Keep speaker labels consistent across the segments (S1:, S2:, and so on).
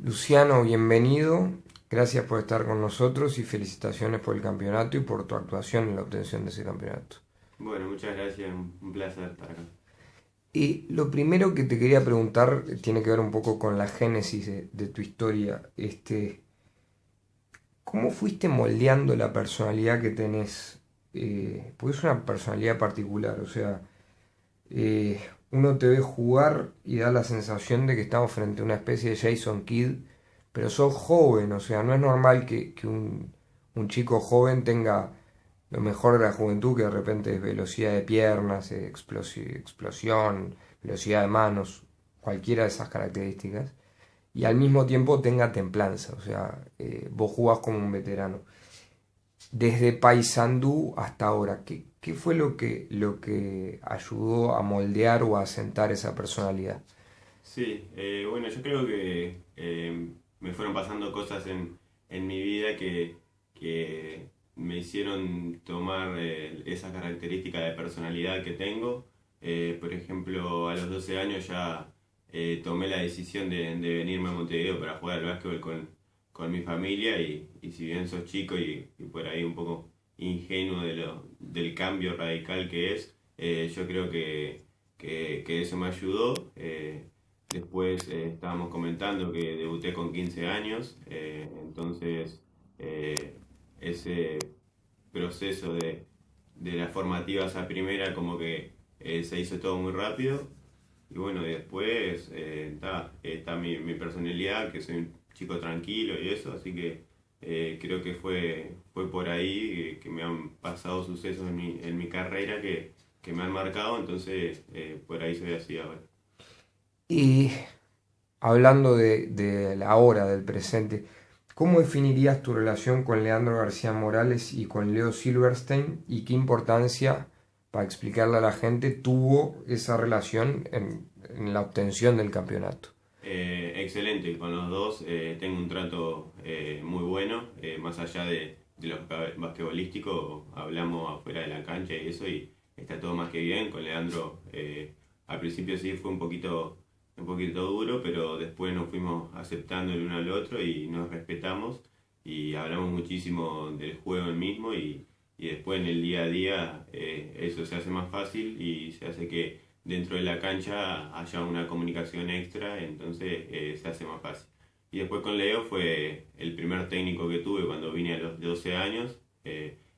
S1: Luciano, bienvenido. Gracias por estar con nosotros y felicitaciones por el campeonato y por tu actuación en la obtención de ese campeonato.
S2: Bueno, muchas gracias, un placer estar acá.
S1: Y lo primero que te quería preguntar tiene que ver un poco con la génesis de tu historia. ¿Cómo fuiste moldeando la personalidad que tenés? Porque es una personalidad particular, o sea, uno te ve jugar y da la sensación de que estamos frente a una especie de Jason Kidd, pero sos joven, o sea, no es normal que un chico joven tenga lo mejor de la juventud, que de repente es velocidad de piernas, explosión, velocidad de manos, cualquiera de esas características, y al mismo tiempo tenga templanza, o sea, vos jugás como un veterano. Desde Paysandú hasta ahora, ¿qué fue lo que ayudó a moldear o a asentar esa personalidad?
S2: Sí, bueno, yo creo que me fueron pasando cosas en mi vida que me hicieron tomar esa característica de personalidad que tengo. Por ejemplo, a los 12 años ya tomé la decisión de venirme a Montevideo para jugar al básquetbol con mi familia y si bien sos chico y por ahí un poco ingenuo del cambio radical que es, yo creo que eso me ayudó. Después estábamos comentando que debuté con 15 años, entonces eh, ese proceso de las formativas a primera como que se hizo todo muy rápido. Y bueno, después está mi personalidad, que soy un chico tranquilo y eso, así que creo que fue por ahí que me han pasado sucesos en mi carrera que me han marcado, entonces por ahí soy así ahora.
S1: Y hablando de la hora, del presente, ¿cómo definirías tu relación con Leandro García Morales y con Leo Silverstein y qué importancia, para explicarle a la gente, tuvo esa relación en la obtención del campeonato?
S2: Excelente, con los dos tengo un trato muy bueno, más allá de lo basquetbolístico, hablamos afuera de la cancha y eso, y está todo más que bien. Con Leandro, al principio sí fue un poquito duro, pero después nos fuimos aceptando el uno al otro y nos respetamos y hablamos muchísimo del juego el mismo y después en el día a día eso se hace más fácil y se hace que dentro de la cancha haya una comunicación extra, entonces se hace más fácil. Y después con Leo fue el primer técnico que tuve cuando vine a los 12 años,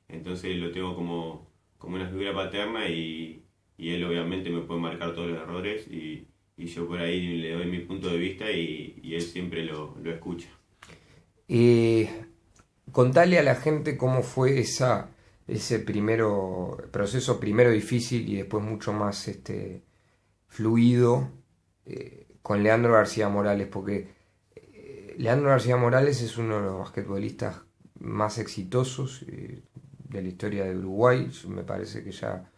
S2: entonces lo tengo como una figura paterna y él obviamente me puede marcar todos los errores y yo por ahí le doy mi punto de vista y él siempre lo escucha.
S1: Y contale a la gente cómo fue ese proceso primero difícil y después mucho más fluido con Leandro García Morales, porque Leandro García Morales es uno de los basquetbolistas más exitosos de la historia de Uruguay. Me parece que ya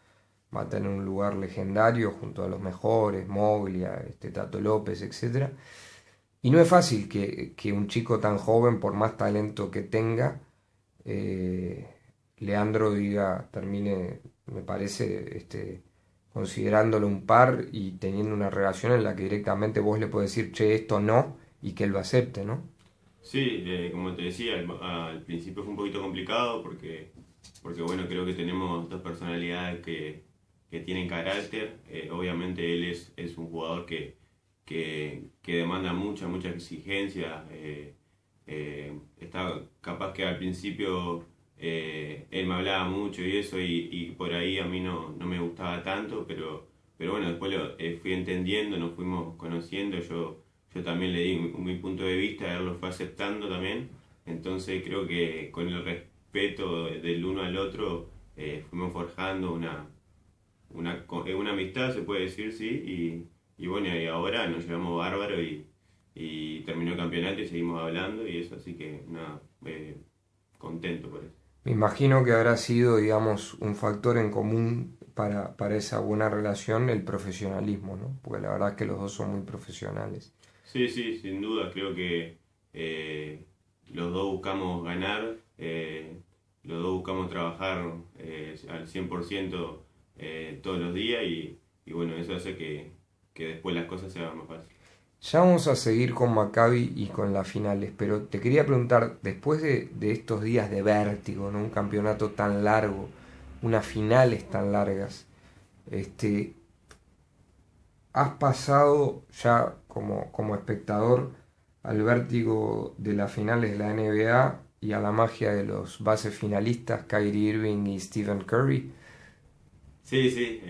S1: va a tener un lugar legendario junto a los mejores, Moglia, Tato López, etcétera. Y no es fácil que un chico tan joven, por más talento que tenga, eh, Leandro termine, me parece, considerándolo un par y teniendo una relación en la que directamente vos le podés decir, che, esto no, y que él lo acepte, ¿no?
S2: Sí, como te decía, al principio fue un poquito complicado porque bueno, creo que tenemos dos personalidades que tienen carácter. Obviamente él es un jugador que demanda mucha exigencia. Está capaz que al principio él me hablaba mucho y eso y por ahí a mí no me gustaba tanto, pero bueno, después fui entendiendo, nos fuimos conociendo, yo también le di mi punto de vista, él lo fue aceptando también, entonces creo que con el respeto del uno al otro fuimos forjando una amistad, se puede decir, sí, y bueno, y ahora nos llevamos bárbaro y terminó el campeonato y seguimos hablando y eso, así que nada, contento por eso.
S1: Me imagino que habrá sido, digamos, un factor en común para esa buena relación el profesionalismo, ¿no? Porque la verdad es que los dos son muy profesionales.
S2: Sí, sí, sin duda, creo que eh, los dos buscamos ganar, los dos buscamos trabajar al 100% todos los días y bueno, eso hace que después las cosas se hagan más fáciles.
S1: Ya vamos a seguir con Maccabi y con las finales, pero te quería preguntar, después de estos días de vértigo, ¿no? Un campeonato tan largo, unas finales tan largas, este, ¿has pasado ya como espectador al vértigo de las finales de la NBA y a la magia de los bases finalistas, Kyrie Irving y Stephen Curry?
S2: Sí, sí,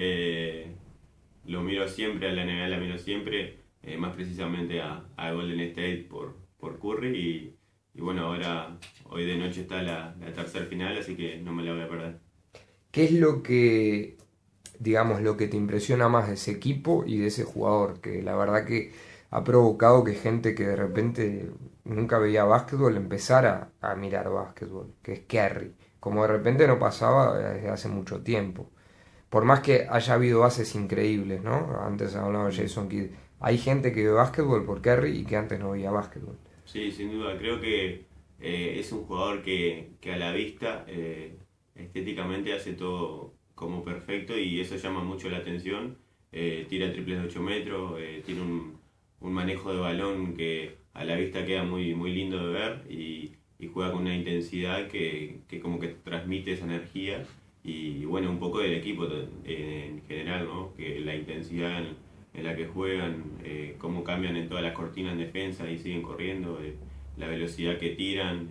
S2: lo miro siempre, a la NBA la miro siempre, más precisamente a Golden State por Curry y bueno, ahora hoy de noche está la tercera final, así que no me la voy a perder.
S1: ¿Qué es lo que, digamos, lo que te impresiona más de ese equipo y de ese jugador? Que la verdad que ha provocado que gente que de repente nunca veía básquetbol empezara a mirar básquetbol, que es Curry, como de repente no pasaba desde hace mucho tiempo. Por más que haya habido bases increíbles, ¿no? Antes hablaba de
S2: Mm.
S1: Jason Kidd. Hay gente que ve básquetbol por Curry y que antes no veía básquetbol.
S2: Sí, sin duda, creo que es un jugador que a la vista estéticamente hace todo como perfecto y eso llama mucho la atención. Tira triples de 8 metros, tiene un manejo de balón que a la vista queda muy lindo de ver y juega con una intensidad que como que transmite esa energía y bueno, un poco del equipo en general, ¿no? Que la intensidad en la que juegan, cómo cambian en todas las cortinas en defensa y siguen corriendo, la velocidad que tiran,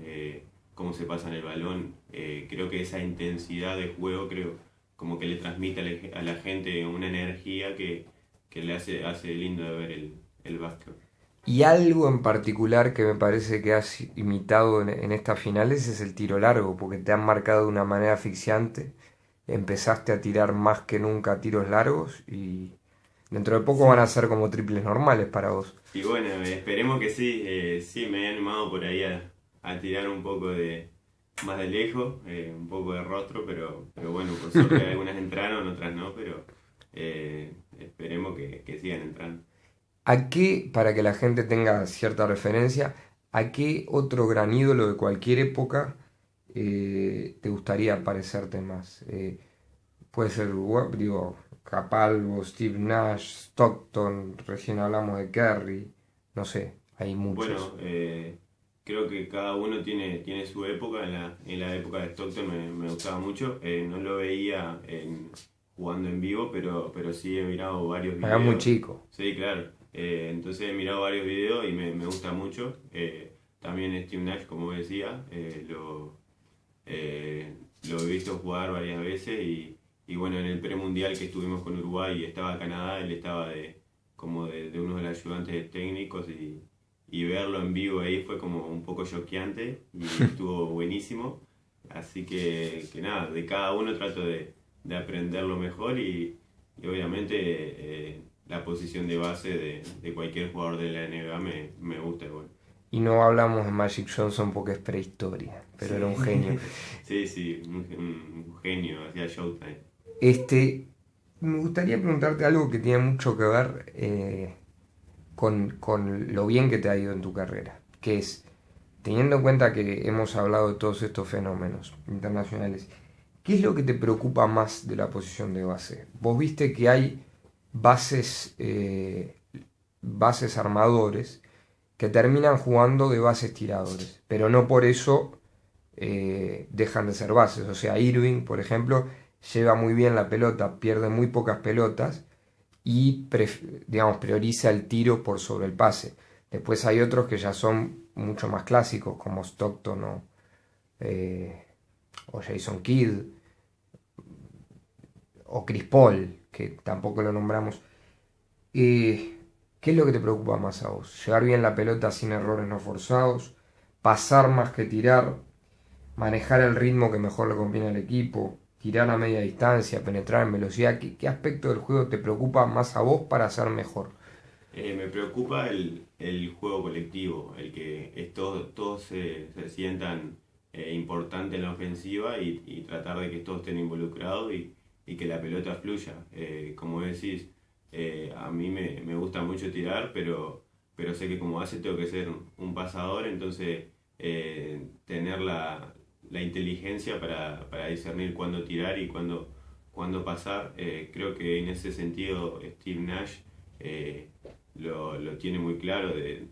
S2: cómo se pasan el balón. Creo que esa intensidad de juego, creo, como que le transmite a la gente una energía que le hace lindo de ver el básquet.
S1: Y algo en particular que me parece que has imitado en estas finales es el tiro largo, porque te han marcado de una manera asfixiante. Empezaste a tirar más que nunca tiros largos y dentro de poco van a
S2: Sí.
S1: ser como triples normales para vos.
S2: Y bueno, esperemos que sí, sí, me he animado por ahí a tirar un poco más de lejos, un poco de rostro, pero bueno, por suerte algunas entraron, otras no, pero esperemos que sigan entrando.
S1: ¿A qué, para que la gente tenga cierta referencia, a qué otro gran ídolo de cualquier época te gustaría parecerte más? Puede ser, digo, Capalvo, Steve Nash, Stockton, recién hablamos de Curry, no sé, hay
S2: Bueno,
S1: muchos.
S2: creo que cada uno tiene su época. En la época de Stockton me gustaba mucho. No lo veía jugando en vivo, pero sí he mirado varios
S1: Era muy
S2: videos.
S1: chico.
S2: Sí, claro. Entonces he mirado varios videos y me gusta mucho. También Steve Nash, como decía, lo he visto jugar varias veces y bueno, en el premundial que estuvimos con Uruguay y estaba Canadá, él estaba como de uno de los ayudantes técnicos y verlo en vivo ahí fue como un poco choqueante y estuvo buenísimo. Así que nada, de cada uno trato de aprender lo mejor y obviamente la posición de base de cualquier jugador de la NBA me gusta igual.
S1: Y no hablamos de Magic Johnson porque es prehistoria, pero era un genio.
S2: Sí, sí, sí, un genio, hacía Showtime.
S1: Este, me gustaría preguntarte algo que tiene mucho que ver con lo bien que te ha ido en tu carrera, que es, teniendo en cuenta que hemos hablado de todos estos fenómenos internacionales, ¿qué es lo que te preocupa más de la posición de base? Vos viste que hay bases, bases armadores que terminan jugando de bases tiradores, pero no por eso dejan de ser bases. O sea, Irving, por ejemplo, lleva muy bien la pelota, pierde muy pocas pelotas y digamos, prioriza el tiro por sobre el pase. Después hay otros que ya son mucho más clásicos, como Stockton eh, o Jason Kidd o Chris Paul, que tampoco lo nombramos. ¿Qué es lo que te preocupa más a vos? ¿Llevar bien la pelota sin errores no forzados? ¿Pasar más que tirar? ¿Manejar el ritmo que mejor le conviene al equipo? ¿Tirar a media distancia? ¿Penetrar en velocidad? ¿Qué aspecto del juego te preocupa más a vos para ser mejor?
S2: Me preocupa el juego colectivo, el que todos se sientan importantes en la ofensiva y tratar de que todos estén involucrados y que la pelota fluya. Como decís, a mí me gusta mucho tirar, pero sé que como base tengo que ser un pasador, entonces tener la inteligencia para discernir cuándo tirar y cuándo pasar. Creo que en ese sentido Steve Nash lo tiene muy claro de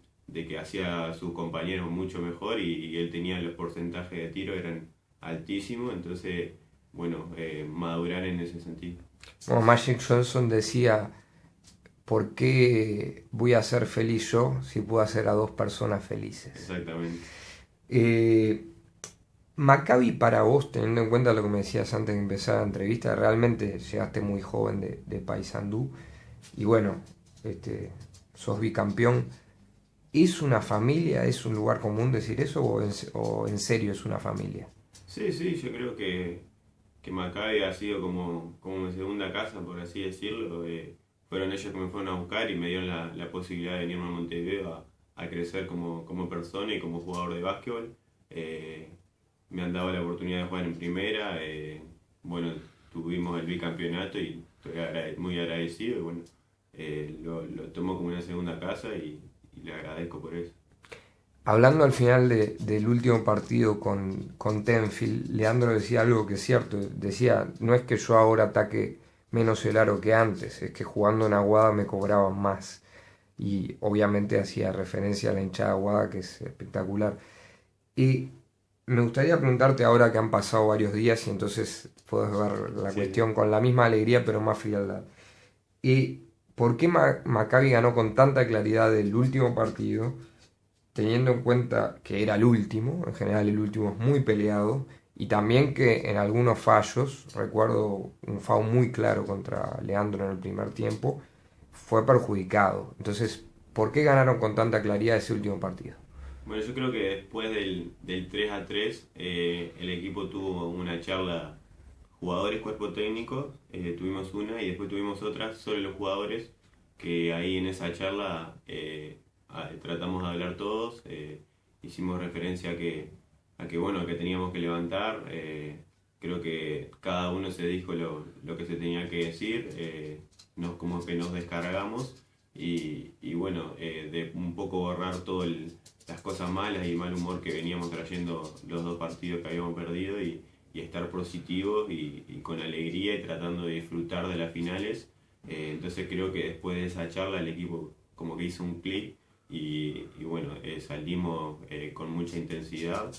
S2: que hacía a sus compañeros mucho mejor y él tenía los porcentajes de tiro eran altísimos, entonces, bueno, madurar en ese sentido.
S1: Como Magic Johnson decía, ¿por qué voy a ser feliz yo si puedo hacer a dos personas felices?
S2: Exactamente.
S1: Maccabi para vos, teniendo en cuenta lo que me decías antes de empezar la entrevista, realmente llegaste muy joven de Paysandú y bueno, sos bicampeón. ¿Es una familia? ¿Es un lugar común decir eso o en serio es una familia?
S2: Sí, sí, yo creo que Maccabi ha sido como mi segunda casa, por así decirlo. Fueron ellos que me fueron a buscar y me dieron la posibilidad de venirme a Montevideo a crecer como persona y como jugador de básquetbol. Me han dado la oportunidad de jugar en primera. Bueno, tuvimos el bicampeonato y estoy muy agradecido. Y bueno, lo tomo como una segunda casa y le agradezco por eso.
S1: Hablando al final del último partido con Tenfield, Leandro decía algo que es cierto. Decía, no es que yo ahora ataque menos el aro que antes, es que jugando en Aguada me cobraban más. Y obviamente hacía referencia a la hinchada de Aguada, que es espectacular. Y me gustaría preguntarte ahora que han pasado varios días y entonces puedes ver la
S2: Sí.
S1: cuestión con la misma alegría pero más frialdad. ¿Y por qué Maccabi ganó con tanta claridad el último partido, teniendo en cuenta que era el último? En general el último es muy peleado y también que en algunos fallos, recuerdo un foul muy claro contra Leandro en el primer tiempo, fue perjudicado. Entonces, ¿por qué ganaron con tanta claridad ese último partido?
S2: Bueno, yo creo que después del 3-3 el equipo tuvo una charla jugadores, cuerpo técnico, tuvimos una y después tuvimos otra sobre los jugadores, que ahí en esa charla tratamos de hablar todos, hicimos referencia a que bueno, que teníamos que levantar, creo que cada uno se dijo lo que se tenía que decir, como que nos descargamos y bueno, de un poco borrar las cosas malas y mal humor que veníamos trayendo los dos partidos que habíamos perdido y estar positivos y con alegría y tratando de disfrutar de las finales. Entonces creo que después de esa charla el equipo como que hizo un clic y bueno, salimos con mucha intensidad,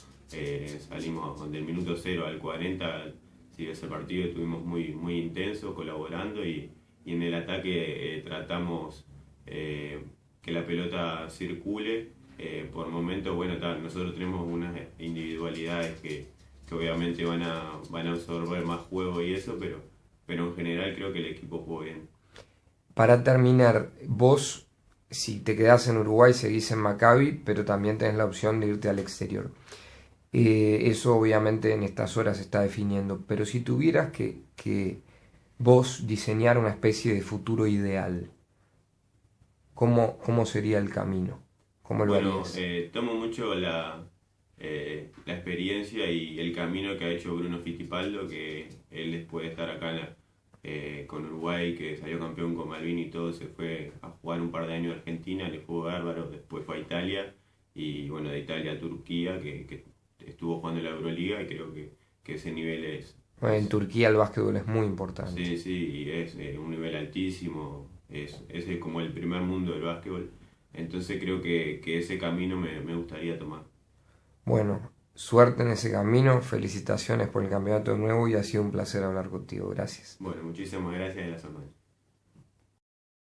S2: salimos del minuto 0 al 40, si ese partido estuvimos muy intensos, colaborando y en el ataque tratamos que la pelota circule. Por momentos, bueno, nosotros tenemos unas individualidades que obviamente van a absorber más juego y eso, pero en general creo que el equipo jugó bien.
S1: Para terminar, vos, si te quedás en Uruguay, seguís en Maccabi, pero también tenés la opción de irte al exterior. Eso obviamente en estas horas se está definiendo, pero si tuvieras que vos diseñar una especie de futuro ideal, ¿cómo sería el camino? ¿Cómo lo
S2: Bueno,
S1: harías?
S2: tomo mucho la experiencia y el camino que ha hecho Bruno Fittipaldo, que él después de estar acá con Uruguay, que salió campeón con Malvin y todo, se fue a jugar un par de años a Argentina, le jugó bárbaro, después fue a Italia y bueno, de Italia a Turquía, que estuvo jugando en la Euroliga y creo que ese nivel
S1: Bueno, en Turquía el básquetbol es muy importante.
S2: sí, sí, y es un nivel altísimo, es como el primer mundo del básquetbol, entonces creo que ese camino me gustaría tomar.
S1: Bueno, suerte en ese camino, felicitaciones por el campeonato de nuevo y ha sido un placer hablar contigo. Gracias.
S2: Bueno, muchísimas gracias de la semana.